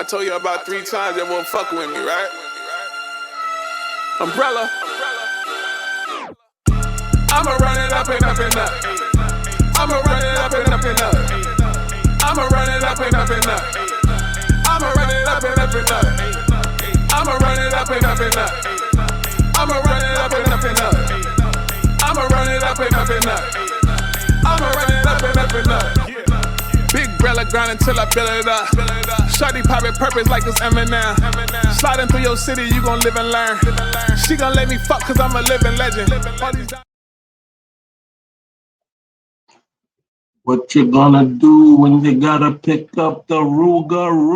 I told you about 3 times that won't fuck with me, right? Umbrella. I'ma run it up and up and up. I'ma run it up and up and up. I'ma run it up and up and up. I'ma run it up and up and up. I'ma run it up and up and up. I'ma run it up and up and up. I'ma run it up and up and up. I'ma run it up and up and up. Big brella grind until I fill it up. Shawty poppin' purpose like it's Eminem. Sliding through your city, you gon' live and learn. She gon' let me fuck cause I'm a living legend. What you gonna do when you gotta pick up the Rougarou?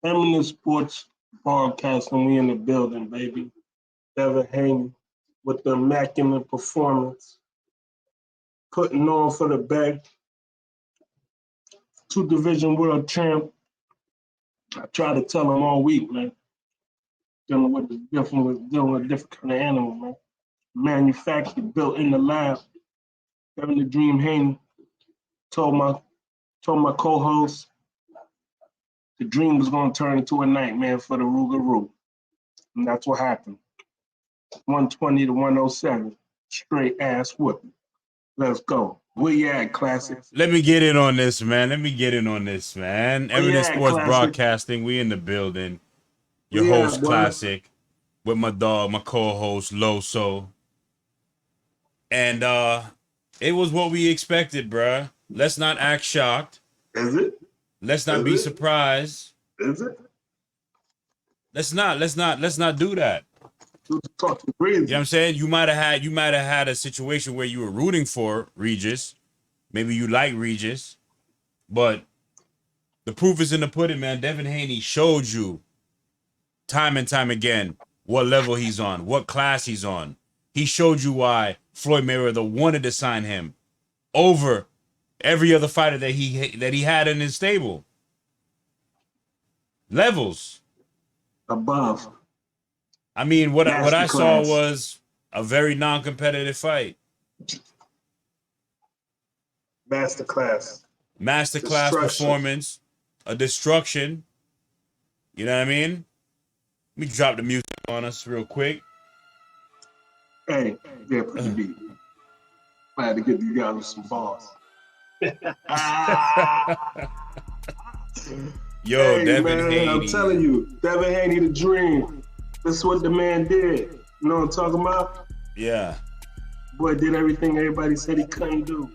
Feminist Sports Broadcasting, we in the building, baby. Devin Haney with the immaculate performance. Putting on for the bag. 2 division world champ. I try to tell him all week, man. Dealing with a different kind of animal, man. Manufactured, built in the lab. Devin the Dream Haney told my co-host the dream was gonna turn into a nightmare for the Rougarou. And that's what happened. 120 to 107. Straight ass whooping. Let's go. Where you at, Classic? Let me get in on this, man. Evidence Sports Broadcasting, we in the building. Your host, Classic, with my dog, my co-host, Loso. And it was what we expected, bruh. Let's not act shocked. Is it? Let's not be surprised. Is it? Let's not do that. Talk to Breezy. You know what I'm saying? You might have had a situation where you were rooting for Regis. Maybe you like Regis. But the proof is in the pudding, man. Devin Haney showed you time and time again what level he's on, what class he's on. He showed you why Floyd Mayweather wanted to sign him over every other fighter that he had in his stable. Levels. Above. I mean, what I saw was a very non-competitive fight. Masterclass Performance, a destruction. You know what I mean? Let me drop the music on us real quick. Hey, yeah, pretty deep. I had to get these guys with some balls. Yo, hey, Devin man, Haney. I'm telling you, Devin Haney the dream. This is what the man did. You know what I'm talking about? Yeah. Boy did everything everybody said he couldn't do.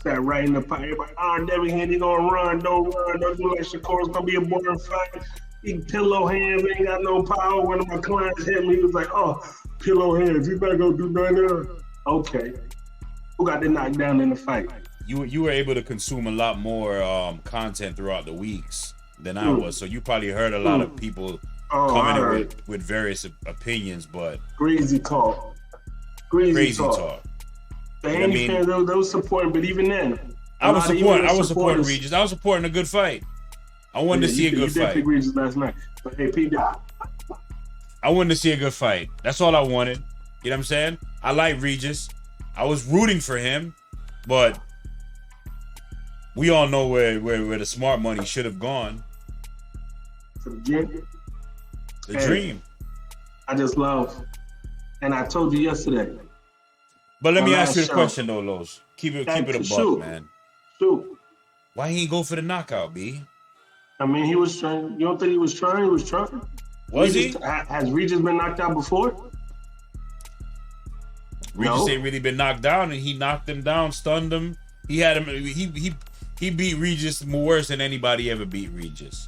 Sat right in the pot. Everybody, Devin Haney gonna run. Don't do like Shakur's gonna be a boring fight. He pillow hands, ain't got no power. One of my clients hit me, he was like, pillow hands, you better go do nothing. Okay. Who got the knockdown in the fight? You were able to consume a lot more content throughout the weeks than I was, so you probably heard a lot of people coming in with various opinions, but crazy talk. Crazy talk. The Haney fans, they was supporting, but even then, I was supporting Regis. I was supporting a good fight. I wanted to see a good fight. You did pick Regis last night, but hey, P. I wanted to see a good fight. That's all I wanted. You know what I'm saying? I like Regis. I was rooting for him, but we all know where the smart money should have gone. The dream. The dream. I just love, and I told you yesterday. But let me ask you a question though, Los. Keep it a buck, man. Shoot. Why he ain't go for the knockout, B? I mean, he was trying. You don't think he was trying? He was trying. Was he? Has Regis been knocked out before? Regis ain't really been knocked down, and he knocked him down, stunned him. He had him. He beat Regis more worse than anybody ever beat Regis.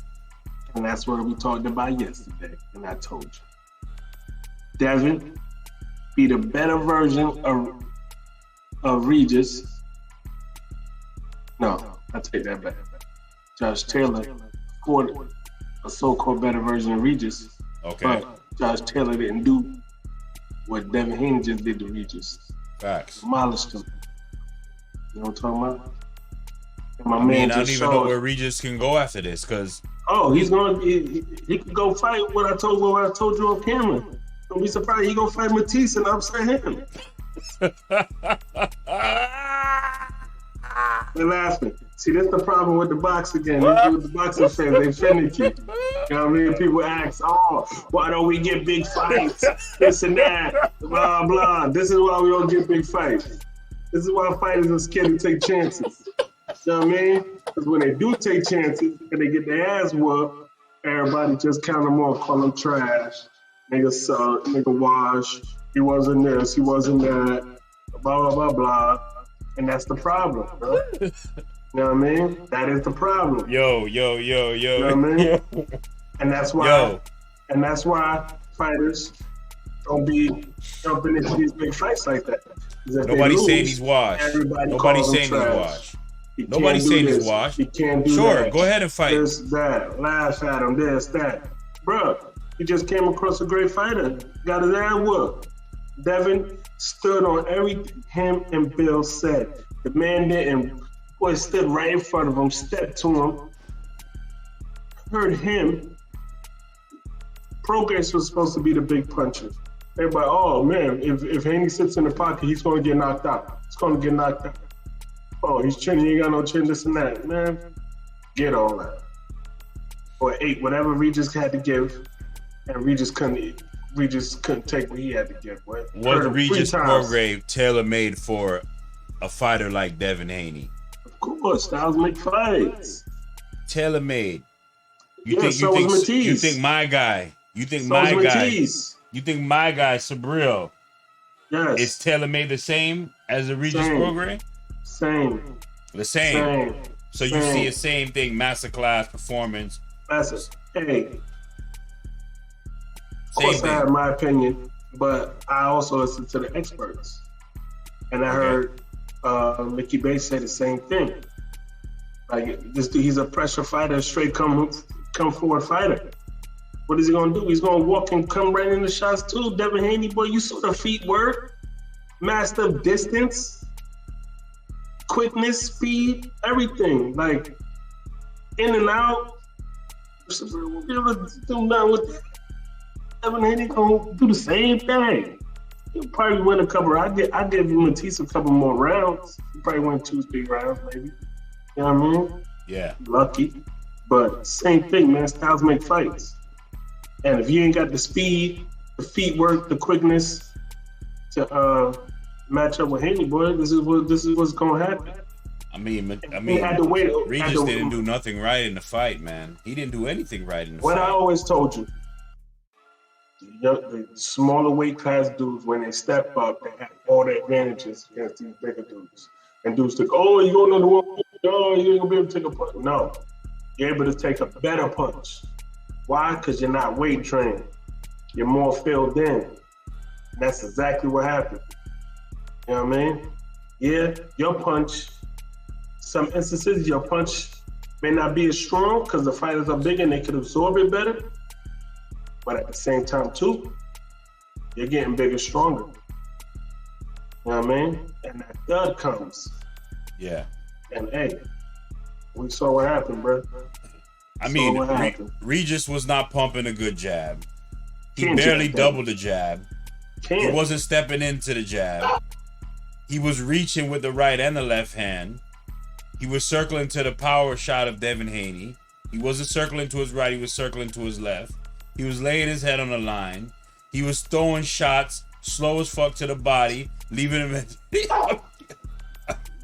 And that's what we talked about yesterday, and I told you. Devin be the better version of Regis. No, I take that back. Josh Taylor fought a so-called better version of Regis. Okay. But Josh Taylor didn't do what Devin Haney just did to Regis. Facts. Demolished him. You know what I'm talking about? And my I man don't even know where Regis can go after this, because he's gonna he can go fight what I told you on camera. Don't be surprised he gonna fight Matisse and upset him. They're laughing. See, that's the problem with the box again. With the boxing fans, they finicky. You know what I mean? People ask, oh, why don't we get big fights? This and that, blah, blah. This is why we don't get big fights. This is why fighters are scared to take chances. You know what I mean? Because when they do take chances and they get their ass whooped, everybody just count them off, call them trash. Nigga suck, nigga wash. He wasn't this, he wasn't that, blah, blah, blah, blah. And that's the problem, bro. You know what I mean? That is the problem. Yo. You know what I mean? And that's why fighters don't be jumping into these big fights like that. Nobody's saying he's washed. Nobody's saying he's washed. Nobody's saying he's washed. He can't do sure, that. Go ahead and fight. This, that, laugh at him, this, that. Bro, he just came across a great fighter. Got his ass whooped. Devin stood on everything him and Bill said. The man didn't. Boy stood right in front of him, stepped to him, heard him. Prograis was supposed to be the big puncher. Everybody, oh man, if Haney sits in the pocket, he's going to get knocked out. He's going to get knocked out. Oh, he's chinning, he ain't got no chin, this and that. Man, get all that. Or ate whatever Regis had to give, and Regis couldn't take what he had to give. Was Regis Prograis tailor-made for a fighter like Devin Haney? Of course, styles make fights. Tailor-made. You think my guy Sabril is tailor-made the same as the Regis Prograis? Same. The same. So you see the same thing, masterclass performance. Hey. Of course, I have my opinion, but I also listen to the experts. And I heard Mickey Bay say the same thing. Like, this dude, he's a pressure fighter, a straight come forward fighter. What is he going to do? He's going to walk and come right in the shots too. Devin Haney, boy, you saw the feet work. Master of distance, quickness, speed, everything. Like, in and out. We'll be able to do nothing with that. Devin Haney gonna do the same thing. He'll probably win a couple. I give Matisse a couple more rounds. He probably win 2-3 rounds, maybe. You know what I mean? Yeah. Lucky. But same thing, man. Styles make fights. And if you ain't got the speed, the feet work, the quickness to match up with Haney, boy, this is what's gonna happen. I mean, Regis didn't do nothing right in the fight, man. He didn't do anything right in the fight. What I always told you. The smaller weight class dudes, when they step up, they have all the advantages against these bigger dudes. And dudes think, oh, you're going to the wall. No, you ain't going to be able to take a punch. No. You're able to take a better punch. Why? Because you're not weight trained. You're more filled in. And that's exactly what happened. You know what I mean? Yeah, your punch, some instances, your punch may not be as strong because the fighters are bigger and they could absorb it better. But at the same time, too, you're getting bigger, stronger. You know what I mean? And that thud comes. Yeah. And hey, we saw what happened, bro. I mean, Regis was not pumping a good jab. He barely doubled the jab. He wasn't stepping into the jab. He was reaching with the right and the left hand. He was circling to the power shot of Devin Haney. He wasn't circling to his right. He was circling to his left. He was laying his head on the line. He was throwing shots, slow as fuck to the body, leaving him at...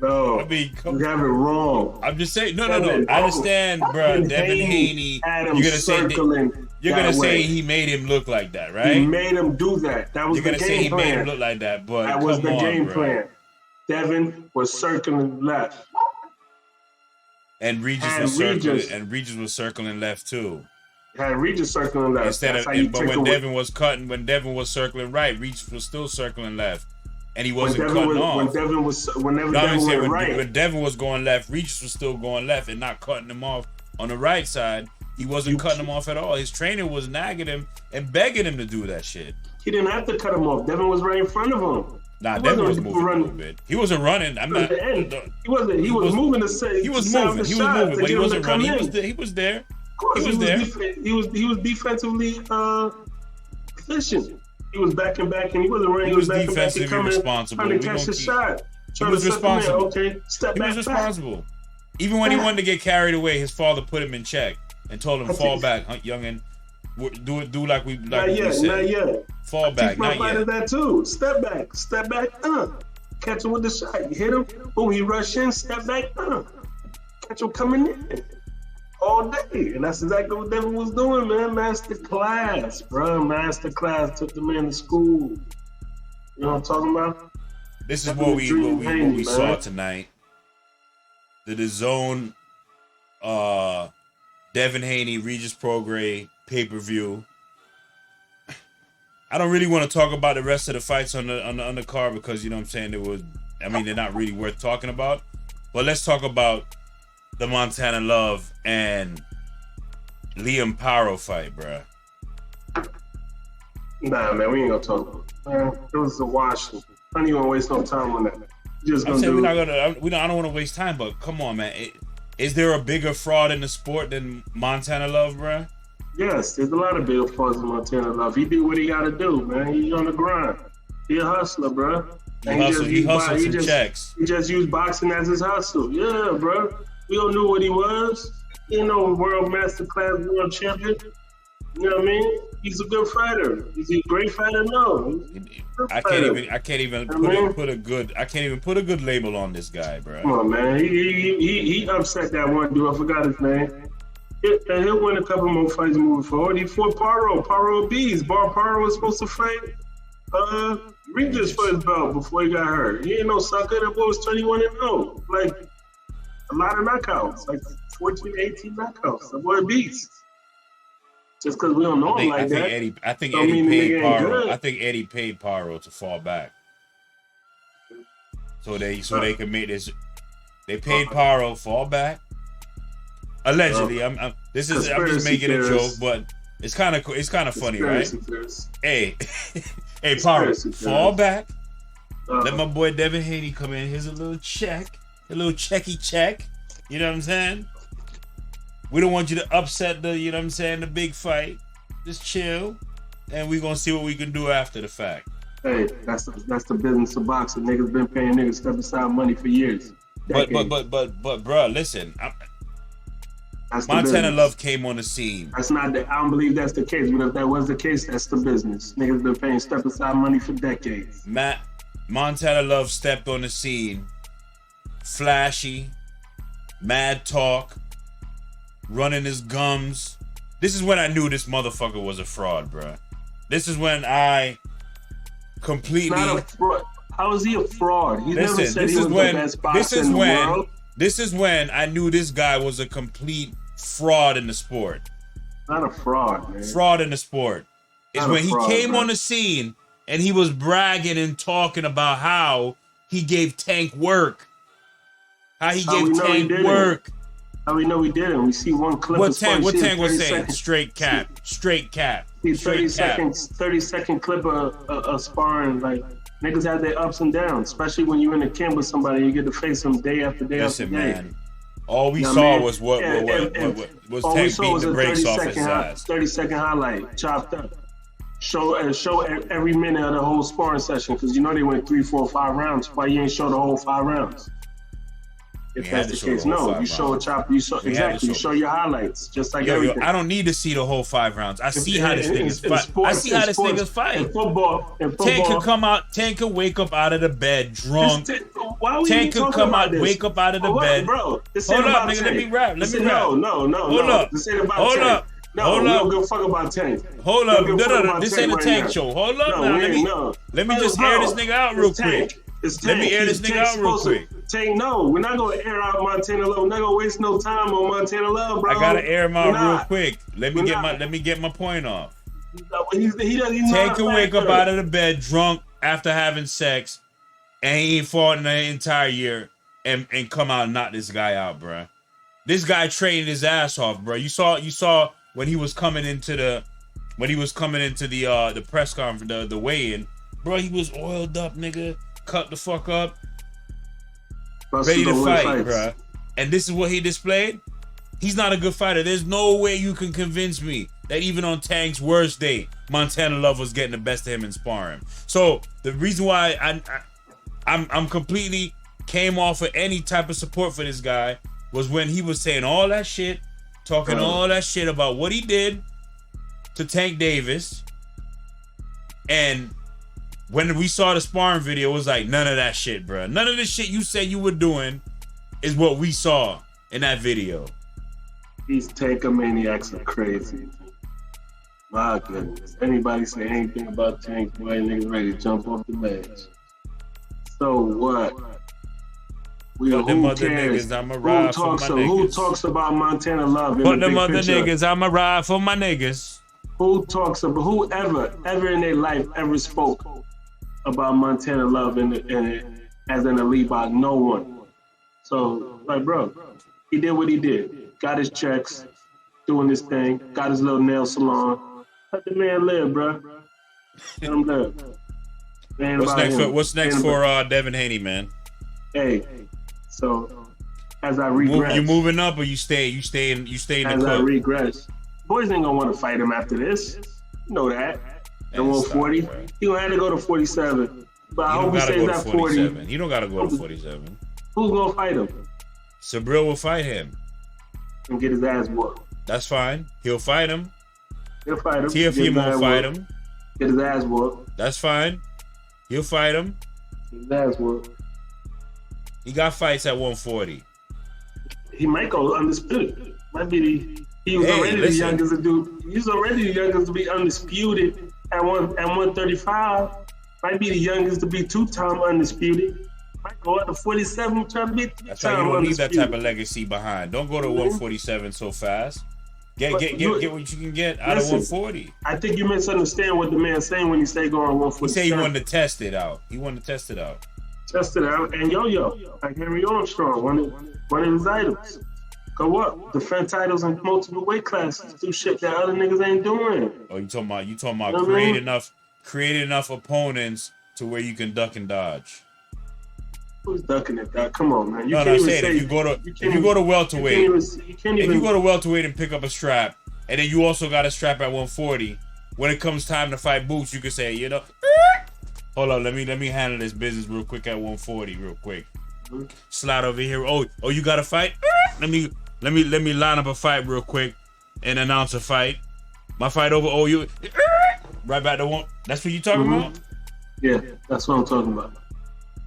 No, I mean, you have it wrong. I'm just saying, no. I understand, bro. Devin Haney, you're gonna say he made him look like that, right? He made him do that. That was the game plan. You're gonna say he made him look like that, but that was the game plan. Devin was circling left, and Regis was circling left too. Had Regis circling left. When Devin was circling right, Regis was still circling left. And he wasn't cutting off. When Devin was going left, Regis was still going left and not cutting him off on the right side. He wasn't cutting him off at all. His trainer was nagging him and begging him to do that shit. He didn't have to cut him off. Devin was right in front of him. Nah, Devin was moving a little bit. He wasn't running. He wasn't. He was moving to say. He was moving. He was moving, but he wasn't running. He was there. Of course, he was defensively efficient. He was back and he wasn't running. He was defensively responsible. Trying to catch the shot. He was responsible. Okay, step He back. was responsible. Even when he wanted to get carried away, his father put him in check and told him, "Fall back, youngin. Do like we said. Not yet. Fall back, not yet." That too. Step back. Catch him with the shot. You hit him. Boom, he rush in. Step back. Catch him coming in all day, and that's exactly what Devin was doing, man. Master class, bro. Master class took the man to school. You know what I'm talking about? This is what we saw tonight. The zone, Devin Haney, Regis Prograis pay-per-view. I don't really want to talk about the rest of the fights on the undercard because you know what I'm saying they're not really worth talking about. But let's talk about the Montana Love and Liam Paro fight, bruh. Nah, man, we ain't gonna talk about it. Man, it was a wash. I don't even waste no time on that. Just gonna do. I don't want to waste time, but come on, man. Is there a bigger fraud in the sport than Montana Love, bruh? Yes, there's a lot of bigger frauds in Montana Love. He do what he gotta do, man. He's on the grind. He a hustler, bruh. He hustles some checks. He just used boxing as his hustle. Yeah, bruh. We all knew what he was. You know, world master class world champion. You know what I mean? He's a good fighter. Is he a great fighter? No. I can't even put a good label on this guy, bro. Come on, man. He upset that one dude. I forgot his name. He'll win a couple more fights moving forward. He fought Paro Bees. Paro was supposed to fight Regis for his belt before he got hurt. He ain't no sucker. That boy was 21-0. Like a lot of knockouts, like 14, 18 knockouts. That boy beats. Just because we don't know him like that. I think Eddie paid Paro to fall back. So they can make this. They paid Paro fall back. Allegedly, I'm just making a joke, but it's kind of funny, right? Hey, Paro, fall back. Let my boy Devin Haney come in. Here's a little check, a little check. You know what I'm saying? We don't want you to upset the big fight. Just chill, and we're gonna see what we can do after the fact. Hey, that's the business of boxing. Niggas been paying niggas step aside money for years. But bro, listen. Montana Love came on the scene. I don't believe that's the case, but if that was the case, that's the business. Niggas been paying step aside money for decades. Montana Love stepped on the scene. Flashy, mad talk, running his gums. This is when I knew this motherfucker was a fraud, bro. This is when I completely. Not a fraud. How is he a fraud? He never said he was the best boxer in the world. This is when I knew this guy was a complete fraud in the sport. Not a fraud, man. Fraud in the sport. Is when he came on the scene and he was bragging and talking about how he gave Tank work. How he gave Tank work. How we know he didn't? We see one clip. What Tank was saying? Straight cap. 30-second clip of sparring. Like, niggas have their ups and downs, especially when you're in a camp with somebody, you get to face them day after day after day. Man, all we saw was Tank beating the brakes off his ass. 30-second highlight, chopped up. Show every minute of the whole sparring session, because you know they went 3, 4, 5 rounds. Why you ain't show the whole 5 rounds? If that's the case, no. You show a chop. You show You show your highlights, just like everything. I don't need to see the whole 5 rounds. I see how this niggas fight. I see how this niggas fight. In football, Tank could come out. Tank could wake up out of the bed drunk. Tank could come out, wake up out of the bed. Bro, hold up, nigga. Let me rap. No. Hold up. Hold up. No, we don't give a fuck about Tank. Hold up. No. This ain't a Tank show. Hold up now. Let me just air this nigga out real quick. Let me air this nigga out real quick. Tank, no, we're not gonna air out Montana Love. We're not gonna waste no time on Montana Love, bro. I gotta air him out real quick. Let me get my point off. Tank can wake up out of the bed drunk after having sex, and he ain't fought in the entire year, and come out and knock this guy out, bro. This guy trained his ass off, bro. You saw when he was coming into the press conference, the weigh-in, bro. He was oiled up, nigga. Cut the fuck up. Ready to fight, bro. And this is what he displayed? He's not a good fighter. There's no way you can convince me that even on Tank's worst day, Montana Love was getting the best of him in sparring. So the reason why I'm completely came off of any type of support for this guy was when he was saying all that shit, talking all that shit about what he did to Tank Davis. And when we saw the sparring video, it was like, none of that shit, bro. None of the shit you said you were doing is what we saw in that video. These Tanker maniacs are crazy. My goodness. Anybody say anything about Tank, boy, niggas ready to jump off the ledge. So what? Fuck them other niggas, I'ma ride for my niggas. Who talks about Montana love in Fuck the them big other picture? niggas, I'ma ride for my niggas. Who talks about, ever in their life ever spoke about Montana love as an elite box? No one. So, like, bro, he did what he did. Got his checks, doing his thing, got his little nail salon. Let the man live, bro. Let him live. What's next for Devin Haney, man? Hey, so as I regress, you moving up or you stay in the as I club? regress, boys ain't gonna want to fight him after this. You know that. At 140, he gonna have to go to 47. But I hope he stays at 40. He don't gotta go to 47. Who's gonna fight him? Sabril will fight him And get his ass whooped. That's fine. He'll fight him. He'll fight him. TFE won't fight him. Get his ass whooped. That's fine. He'll fight him. Get his ass whooped. He got fights at 140. He might go undisputed. Might be he was already the youngest to do. He's already the youngest to be undisputed at 135. Might be the youngest to be two-time undisputed. Might go up to 47, trying to be three-time undisputed. That's why you don't need that type of legacy behind. Don't go to 147 so fast. Get what you can get out of 140. I think you misunderstand what the man's saying when he say go on 147. He said he wanted to test it out. Test it out. And yo, like Henry Armstrong, one of his items. Go up, defend titles in multiple weight classes, do shit that other niggas ain't doing. Oh, you talking about create enough opponents to where you can duck and dodge. Who's ducking it? Dog? Come on, man. If you go to welterweight, and pick up a strap, and then you also got a strap at 140. When it comes time to fight Boots, you can say, hold on, let me handle this business real quick at 140, real quick. Slide over here. Oh, you got a fight? Let me line up a fight real quick and announce a fight. My fight over. Oh, you right back to one. That's what you talking about? Yeah, that's what I'm talking about.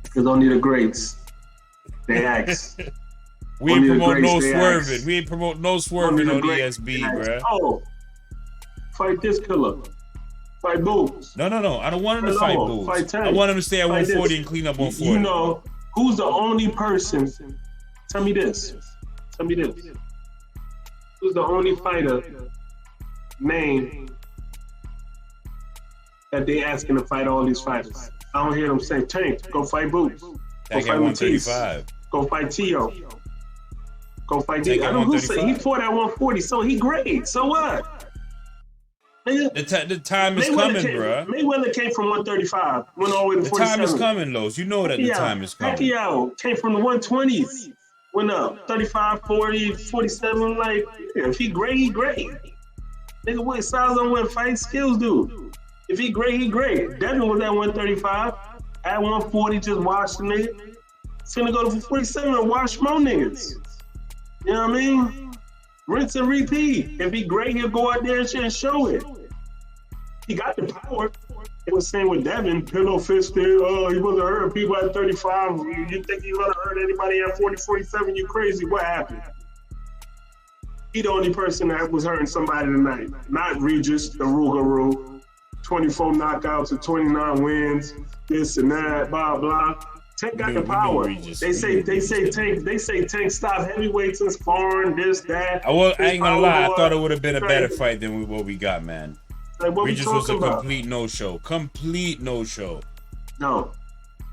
Because only the greats, they ask. We ain't promote no swerving. We ain't promote no swerving on ESB, bruh. Oh, fight this killer. Fight Boots. No. I don't want him to fight Boots. I want him to stay at 140 and clean up 140. You know, who's the only person? Tell me this. Who's the only fighter name that they asking to fight all these fighters? I don't hear them say, Tank, go fight Boots. Go fight fight Matisse. 135. Go fight Tio. Go fight D. Tank I know who said he fought at 140, so he great. So what? The time is coming, bruh. Mayweather came from 135, went all the way to 47. The time is coming, Los. You know that the time is coming. Pacquiao came from the 120s, went up 35, 40, 47. Like, if he great, he great. Nigga, what size on what fight skills do? If he great, he great. Devin was at 135, at 140, just watched the nigga. He's gonna go to 47 and watch more niggas. You know what I mean? Rinse and repeat. If he great, he'll go out there and show it. He got the power. It was same with Devin, pillow fisted. Oh, he wasn't hurting people at 35. You think he's gonna hurt anybody at 40, 47? You crazy? What happened? He the only person that was hurting somebody tonight. Not Regis, the Rougarou. 24 knockouts and 29 wins. This and that, blah blah. Tank got the power. They say Tank stopped heavyweights and sparring, this, that. I ain't gonna lie, I thought it would have been a better fight than what we got, man. Like, Regis was a complete no-show. No.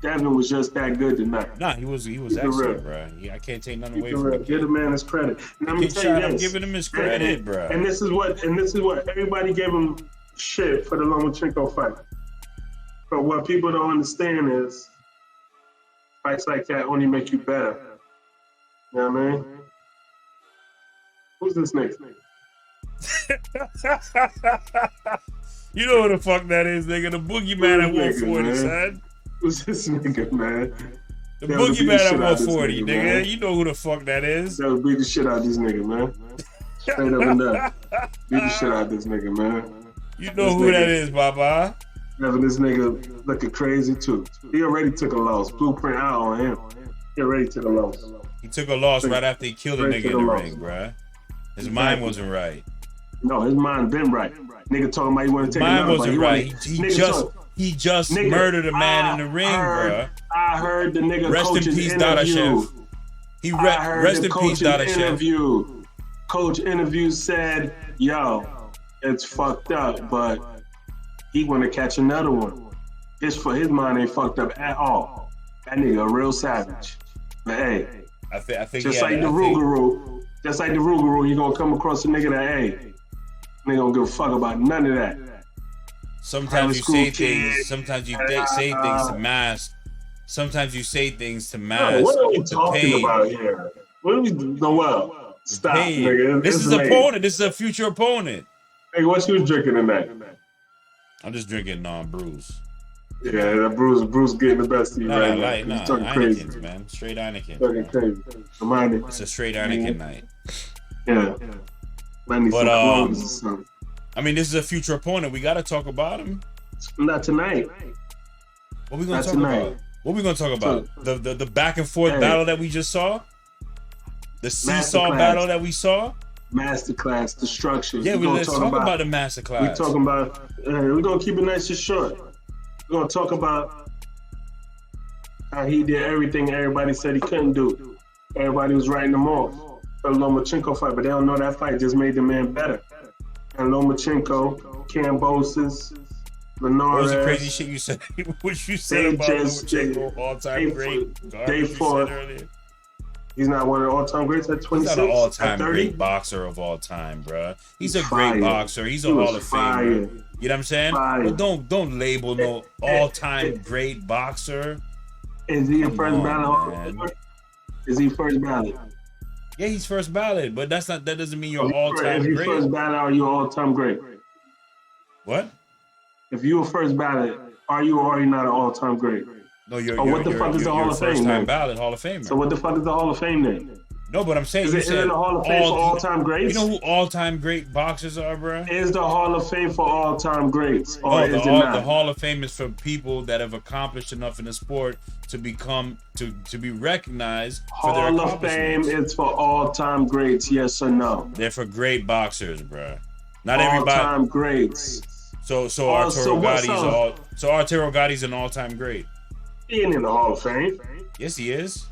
Devin was just that good tonight. Nah, he was excellent, bro. I can't take nothing away from him. Give the man his credit. And let me tell you this. I'm giving him his credit, bro. And this is what everybody gave him shit for the Lomachenko fight. But what people don't understand is fights like that only make you better. You know what I mean? Who's this nigga? You know what the fuck that is, nigga. The boogeyman at 140, son. Who's this nigga, man? The They would beat the boogeyman shit at out this 140, nigga, nigga. man. You know who the fuck that is. They would beat the shit out of this nigga, man. Straight up and down. Beat the shit out of this nigga, man. You know who that is, Baba. Having this nigga looking crazy too. He already took a loss. Blueprint out on him. He already took a loss. He took a loss right after he killed a Straight nigga to in the the ring, loss. bruh. His mind wasn't right. No, his mind been right. Nigga talking about he want to take Mine another wasn't fight. right. He just Nigga, murdered a man in the ring, bruh. I heard the nigga Rest in coach's peace, Dada interview. Chef. He I heard rest the in peace, coach's Dada Chef. interview. Coach interview said, yo, it's fucked up, but he want to catch another one. His mind ain't fucked up at all. That nigga a real savage. But hey, I think just like the Rougarou, you gonna come across a nigga that, hey, nigga don't give a fuck about none of that. Sometimes you say Private school things. kid. Sometimes you say things to mask. Sometimes you say things to mask. What are we the talking pain. about here? What are we doing? Well, stop, Pain. nigga. This It's is an late. opponent. This is a future opponent. Hey, what you was drinking tonight? I'm just drinking non-brews. Yeah, that Bruce getting the best of you right now. Like, You nah, talking crazy. Heineken's, man. Straight Heineken. Talking crazy. Remind me. It's a straight Heineken night. Yeah. Might need But, some clothes or something. I mean, this is a future opponent. We got to talk about him. Not tonight. What we gonna Not talk tonight. about? What we gonna talk about? The back and forth Hey. battle that we just saw. The seesaw Masterclass. battle that we saw. Masterclass, destruction. Yeah, We're let's talk about the We're masterclass. talking about. We're gonna keep it nice and short. We're gonna talk about how he did everything everybody said he couldn't do. Everybody was writing him off. The Lomachenko fight, but they don't know that fight just made the man better. And Lomachenko, Kambosos, Linares. What was the crazy shit you said? What you said They about just- Lomachenko, all-time great? they Garbage you fought- said earlier. He's not one of the all-time greats at He's 26, not an at all-time 30. great boxer of all time, bruh. He's a Fire. great boxer. He's a He was Hall of fire. Famer. You know what I'm saying? Fire. But don't label no all-time great boxer. Is he a Come first on, ballot Hall of man. Famer? Is he first ballot? Yeah, he's first ballot, but that doesn't mean you're If all-time you great. first ballot, are you all-time great? What? If you a first ballot, are you or are you not an all-time great? No, you're. Oh, what the fuck is the Hall of Fame First-time then? ballot Hall of Famer. So what the fuck is the Hall of Fame then? No, but I'm saying Is you it said in the Hall of Fame for all-time greats? You know who all-time great boxers are, bruh? Is the Hall of Fame for all-time greats, or Oh, is it the not? Hall of Fame is for people that have accomplished enough in the sport to become to be recognized for their Hall of Fame accomplishments. is for all-time greats, yes or no? They're for great boxers, bruh. Not everybody. All-time greats. So so Arturo what's Gotti's up? Arturo Gotti's an all-time great. He ain't in the Hall of Fame. Yes, he is.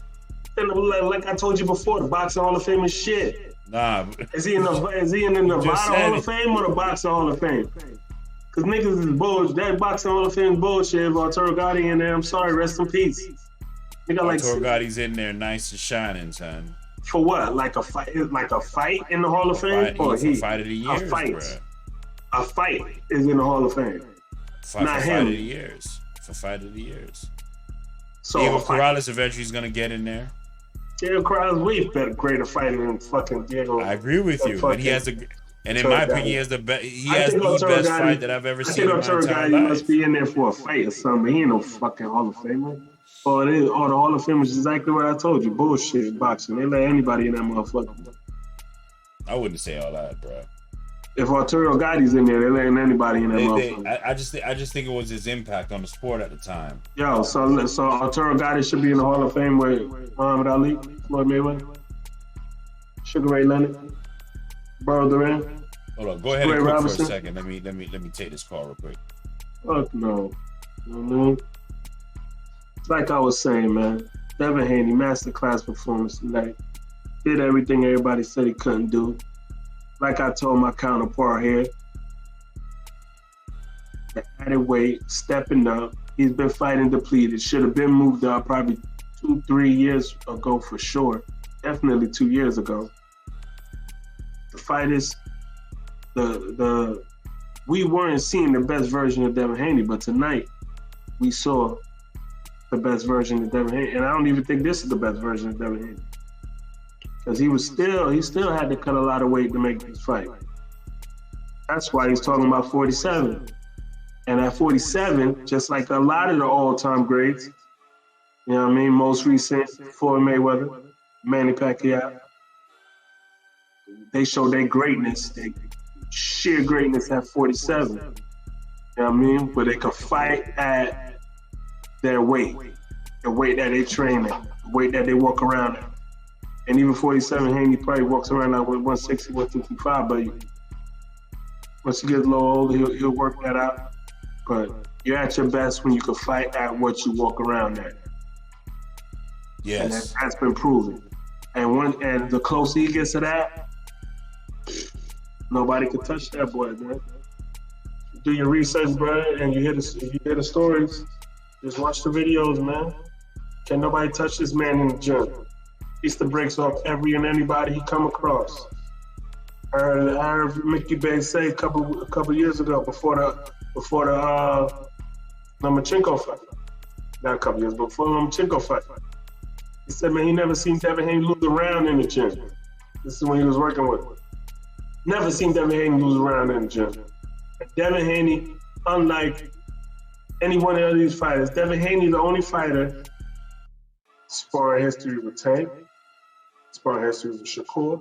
And like I told you before, the Boxing Hall of Fame is shit. Nah, Is he in the Nevada said Hall it. of Fame or the Boxing Hall of Fame? Because niggas is bullshit. That Boxing Hall of Fame is bullshit. If Arturo Gotti in there, I'm sorry, rest in peace. Nigga, like, Arturo Gotti's in there, nice and shining, son. for what? Like a fight in the Hall of Fame? Fight, Or he's for fight of the years, fight. bruh. A fight is in the Hall of Fame. Fight Not for fight him. of the years. For fight of the years. So Diego a fight. Corrales eventually is gonna get in there. Diego Corrales way better, greater fighter than fucking Diego. I agree with you, but he has a, and in Arturo my opinion, Gatti. he has the best. He I has think the Arturo best Gatti- fight that I've ever I seen think in my Arturo entire Gotti life. must be in there for a fight or something. He ain't no fucking Hall of Famer. Or the Hall of Fame is exactly what I told you. Bullshit boxing. They let anybody in that motherfucker. I wouldn't say all that, bro. If Arturo Gotti's in there, they letting anybody in that motherfucker. I just think it was his impact on the sport at the time. Yo, so Arturo Gotti should be in the Hall of Fame with Muhammad Ali, Floyd Mayweather, Sugar Ray Leonard, Burl Duran. Hold on, go ahead and Ray cook Robinson. for a second. Let me take this call real quick. Fuck no. You know what I mean? Like I was saying, man, Devin Haney, masterclass performance tonight. Did everything everybody said he couldn't do. Like I told my counterpart here, the added weight, stepping up. He's been fighting depleted. Should have been moved up probably 2-3 years ago for sure. Definitely 2 years ago. The fighters, we weren't seeing the best version of Devin Haney, but tonight we saw the best version of Devin Haney. And I don't even think this is the best version of Devin Haney. Because he still had to cut a lot of weight to make this fight. That's why he's talking about 47. And at 47, just like a lot of the all-time greats, You know what I mean? Most recent, Floyd Mayweather, Manny Pacquiao. They showed their greatness, their sheer greatness at 47. You know what I mean? Where they could fight at their weight, the weight that they train at, the weight that they walk around at. And even 47, Haney probably walks around at 160, 155, but once he gets a little older, he'll work that out. But you're at your best when you can fight at what you walk around at. Yes. And that's been proven. And the closer he gets to that, nobody can touch that boy, man. Do your research, bro, and you hear the stories. Just watch the videos, man. Can't nobody touch this man in the gym. He used to breaks off every and anybody he come across. I heard Mickey Bay say a couple years ago before the Lomachenko fight. Not a couple years, but before the Lomachenko fight. He said, man, he never seen Devin Haney lose a round in the gym. This is when he was working with him. Never seen Devin Haney lose a round in the gym. And Devin Haney, unlike any one of these fighters, Devin Haney, the only fighter, sparring history with Tank, sparring history with Shakur,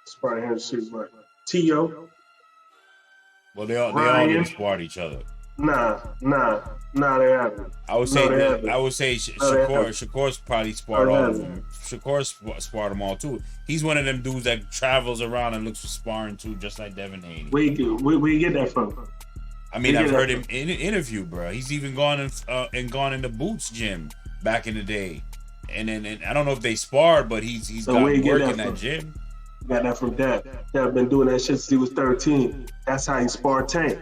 sparring history with T.O. Well, they all didn't spar each other. Nah, they haven't. I would say Shakur's probably sparred all of them. Shakur sparred them all too. He's one of them dudes that travels around and looks for sparring too, just like Devin Haney. Where you get that from? I mean, I've heard him in an interview, bro. He's even gone in the Boots gym back in the day, and I don't know if they sparred, but he's got work in that gym. Got that from Dad. Dad been doing that shit since he was 13. That's how he sparred Tank.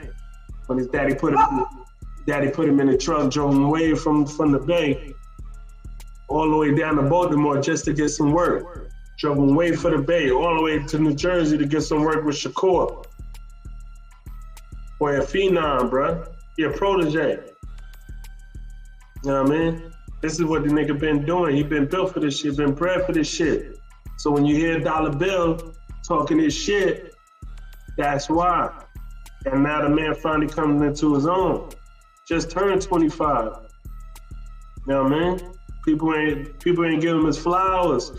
When his daddy put him in the truck, drove him away from the Bay, all the way down to Baltimore just to get some work. Drove him away for the Bay, all the way to New Jersey to get some work with Shakur. Boy, a phenom, bruh. He a protege. You know what I mean? This is what the nigga been doing. He been built for this shit, been bred for this shit. So when you hear Dollar Bill talking this shit, that's why. And now the man finally coming into his own. Just turned 25. You know what I mean? People ain't giving him his flowers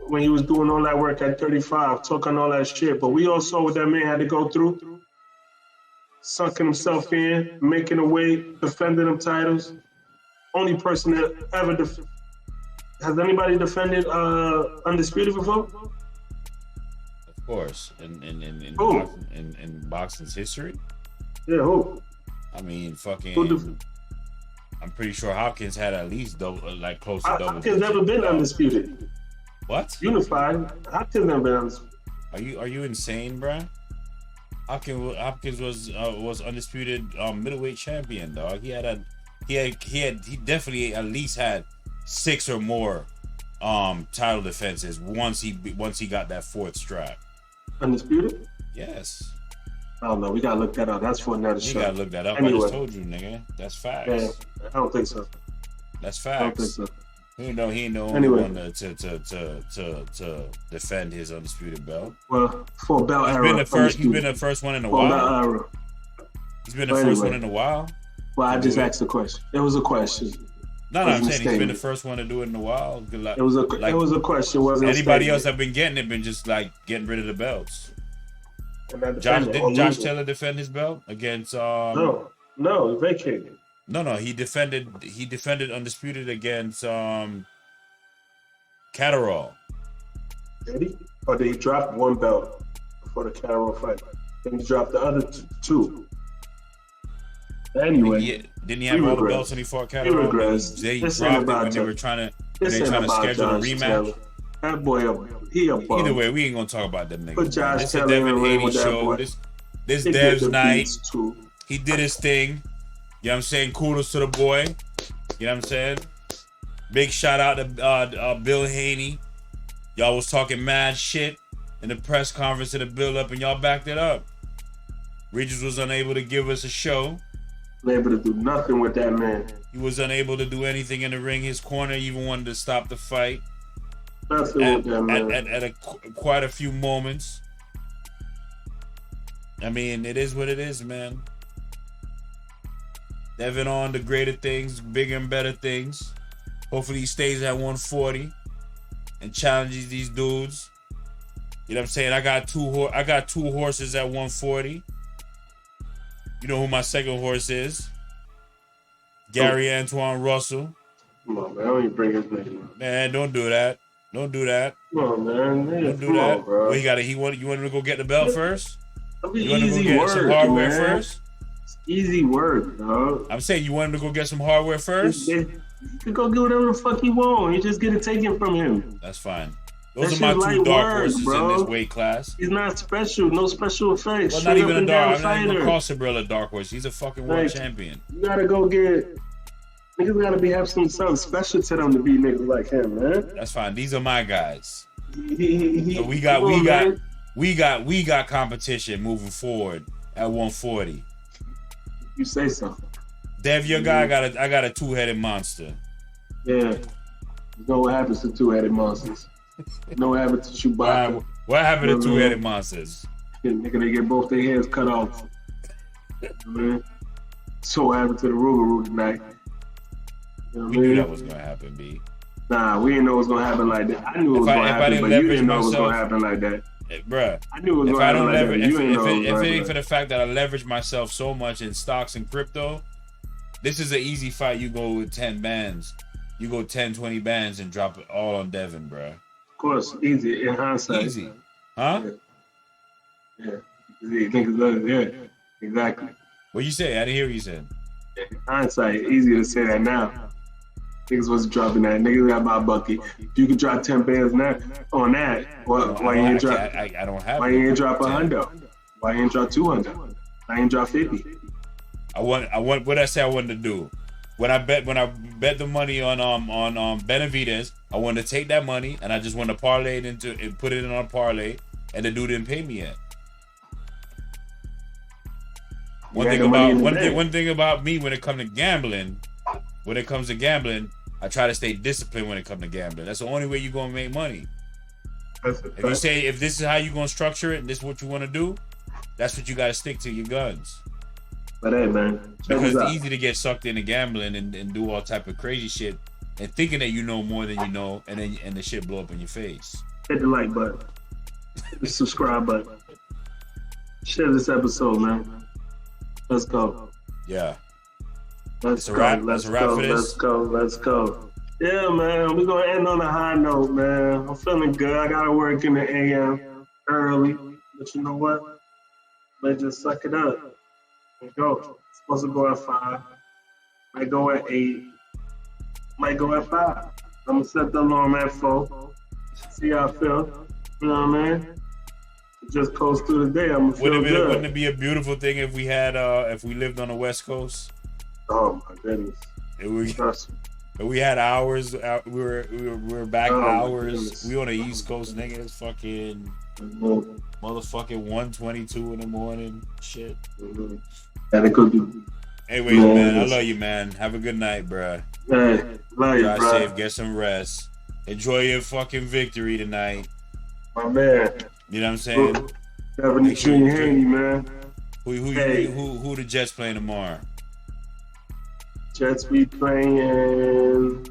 when he was doing all that work at 35, talking all that shit. But we all saw what that man had to go through. Sucking himself in, making a way, defending them titles. Only person that ever has anybody defended Undisputed before? Of course, in boxing's history. Yeah, who? I mean, I'm pretty sure Hopkins had at least close to double. Hopkins never been undisputed. What? Unified. Hopkins never been undisputed. Are you insane, bruh? Hopkins was undisputed middleweight champion, dog. He definitely at least had 6 or more title defenses once he got that 4th strap. Undisputed? Yes. I don't know. We gotta look that up. That's for another show. You gotta look that up. Anyway. I just told you, nigga. That's facts. Yeah, I don't think so. That's facts. I don't think so. He ain't the only one to defend his undisputed belt. Well, for a belt era. He's been the first one in a while. He's been the first one in a while. Well, I just asked a question. It was a question. No, I'm saying he's been the first one to do it in a while. It was a question. Wasn't anybody else that been getting it been just like getting rid of the belts. Didn't Josh Taylor defend his belt against? No, he vacated. No, he defended undisputed against Catterall. Did he? Or did he drop one belt before the Catterall fight? Then he dropped the other two. Anyway, didn't he have all the belts when he fought Catterall? They dropped it when they were trying to schedule a rematch. Taylor. That boy, he a bum. Either way, we ain't gonna talk about them niggas. Put Josh This is Taylor Devin in the ring Haney with that show. boy. This Dev's night. Too. He did his thing. You know what I'm saying? Kudos to the boy. You know what I'm saying? Big shout out to Bill Haney. Y'all was talking mad shit in the press conference in the build up, and y'all backed it up. Regis was unable to give us a show. Unable to do nothing with that man. He was unable to do anything in the ring. His corner even wanted to stop the fight. Nothing with that man. At quite a few moments. I mean, it is what it is, man. Devin on to greater things, bigger and better things. Hopefully he stays at 140 and challenges these dudes. You know what I'm saying? I got two horses at 140. You know who my second horse is? Gary Antoine Russell. Come on, man. I don't even bring his name up. Man, don't do that. Don't do that. Come on, man. Don't do that. Bro. Well, you want him to go get the belt first? You want him to go get some hardware first? It's easy work, dog. I'm saying you want him to go get some hardware first? He could go get whatever the fuck he want. You just get it taken from him. That's fine. Those are my two dark horses in this weight class. He's not special. No special effects. Well, not even a dark. I'm not even call Sabril a dark horse. He's a fucking world champion. You gotta go get. Niggas gotta have something special to them to be niggas like him, man. That's fine. These are my guys. So we got competition moving forward at 140. You say so. Dev, your guy I got a two-headed monster. Yeah. You know what happens to two-headed monsters? You know what happens to Chewbacca? What happened to two-headed monsters? Nigga, they get both their heads cut off. Man. So what happened to the Rougarou tonight? You know we knew that was gonna happen, B. Nah, we didn't know it was gonna happen like that. I knew it was gonna happen, but you didn't know it was gonna happen like that. Bruh, I knew it was gonna happen like that. If it ain't for the fact that I leverage myself so much in stocks and crypto, this is an easy fight. You go with 10 bands. You go 10, 20 bands and drop it all on Devin, bruh. Of course, easy in hindsight. Easy. Huh? Yeah. Yeah, exactly. What you say? I didn't hear what you said. In hindsight, easy to say that now. Niggas wasn't dropping that. Niggas got my bucket. If you could drop 10 bands now on that, why you ain't drop? I don't have. Why you ain't drop 100? Why you ain't drop 200? Why you ain't drop 50? I want. What I say I wanted to do. When I bet the money on Benavidez, I wanted to take that money and I just wanted to parlay it into and put it in on a parlay, and the dude didn't pay me yet. One thing about me when it comes to gambling, I try to stay disciplined when it comes to gambling. That's the only way you're gonna make money. If you say if this is how you're gonna structure it and this is what you want to do, that's what you gotta stick to your guns. But hey, man, because it's easy to get sucked into gambling and do all type of crazy shit and thinking that you know more than you know, and then the shit blow up in your face. Hit the like button, hit the subscribe button, share this episode, man. Let's go. Yeah. Let's go. Let's go. Yeah, man. We're gonna end on a high note, man. I'm feeling good. I gotta work in the AM early, but you know what? Let's just suck it up. Let's go. Supposed to go at 5. Might go at 8. Might go at 5. I'm gonna set the alarm at 4. See how I feel. You know what I mean? Just coast through the day. I'm gonna feel good. Wouldn't it be a beautiful thing if we had if we lived on the West Coast? Oh my goodness! We had hours. We were back hours. We on the East Coast, nigga. It's fucking motherfucking 1:22 in the morning. Shit. And it could be. Anyways, man, I love you, man. Have a good night, bruh. Hey, love you, Drive bro. safe. Get some rest. Enjoy your fucking victory tonight. My man. You know what I'm saying? Devin Haney, man. Who the Jets playing tomorrow? Jets be playing.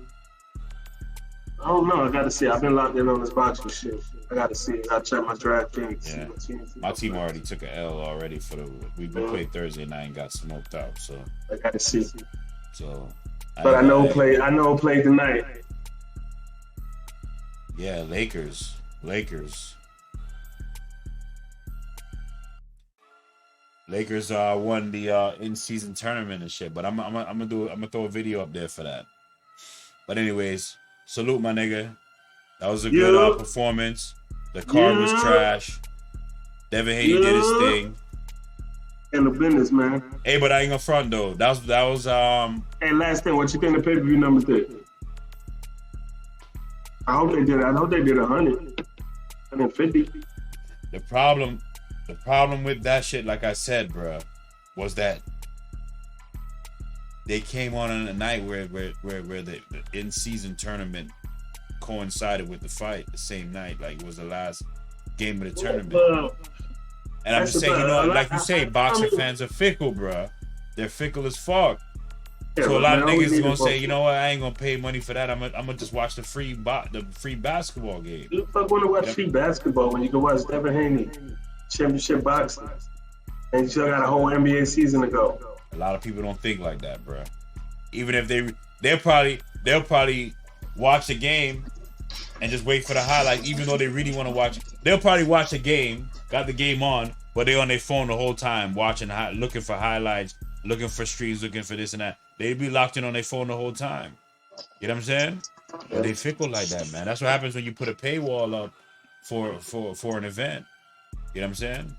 I don't know. I gotta see. I've been locked in on this boxing shit. I gotta see. I gotta check my draft things. Yeah. My team already took an L already for the. We played Thursday night and got smoked out. So I gotta see. So. But I know who played tonight. Yeah, Lakers. Lakers won the in-season tournament and shit, but I'm gonna throw a video up there for that. But anyways, salute my nigga. That was a good performance. The card was trash. Devin Haney did his thing. In the business, man. Hey, but I ain't gonna front though. That was Hey, last thing, what you think the pay-per-view numbers did? I hope they did 100, 150. The problem with that shit, like I said, bro, was that they came on a night where the in-season tournament coincided with the fight the same night, like it was the last game of the tournament. And I'm just saying, like you say, boxing fans are fickle, bro. They're fickle as fuck. Yeah, So a but lot man, of all we niggas need is gonna is say, both. you know what, I ain't gonna pay money for that. I'm gonna just watch the free basketball game. Who the fuck want to watch free basketball when you can watch Devin Haney championship boxing and you still got a whole NBA season to go? A lot of people don't think like that, bro. Even if they'll probably watch the game and just wait for the highlights, even though they really want to watch. They'll probably watch the game, got the game on, but they on their phone the whole time watching, looking for highlights, looking for streams, looking for this and that. They be locked in on their phone the whole time. You know what I'm saying? But they fickle like that, man. That's what happens when you put a paywall up for an event. You know what I'm saying?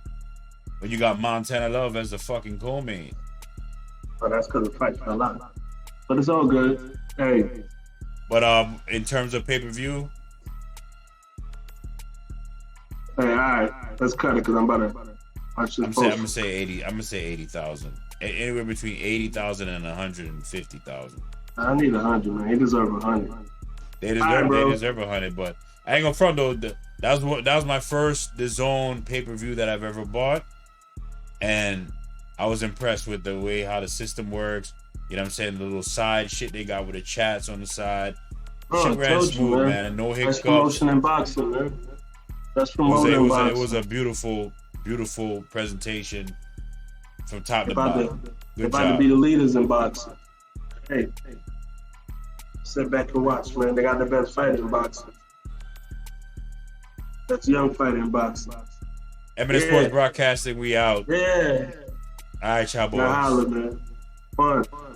When you got Montana Love as the fucking co-main. But that's because the fight fell out. But it's all good. Hey. But in terms of pay-per-view, Hey, all right, let's cut it because I'm about to watch this I'm post. gonna say 80. I'm gonna say 80,000. Anywhere between 80,000 and 150,000. I need 100, man. He deserves 100. They All right, deserve 100. But I ain't gonna front though. That was my first DAZN pay-per-view that I've ever bought, and I was impressed with the way how the system works. You know what I'm saying? The little side shit they got with the chats on the side. Shit ran smooth, man. And no hiccups. Best promotion in boxing, man. Best promotion in boxing. It was a beautiful presentation from top to They're bottom. Good about to job. be the leaders in boxing. Hey, sit back and watch, man. They got the best fighter in boxing. That's young fighter in boxing. Eminent Sports Broadcasting, we out. Yeah. All right, y'all boys. Now holla, man. Fun.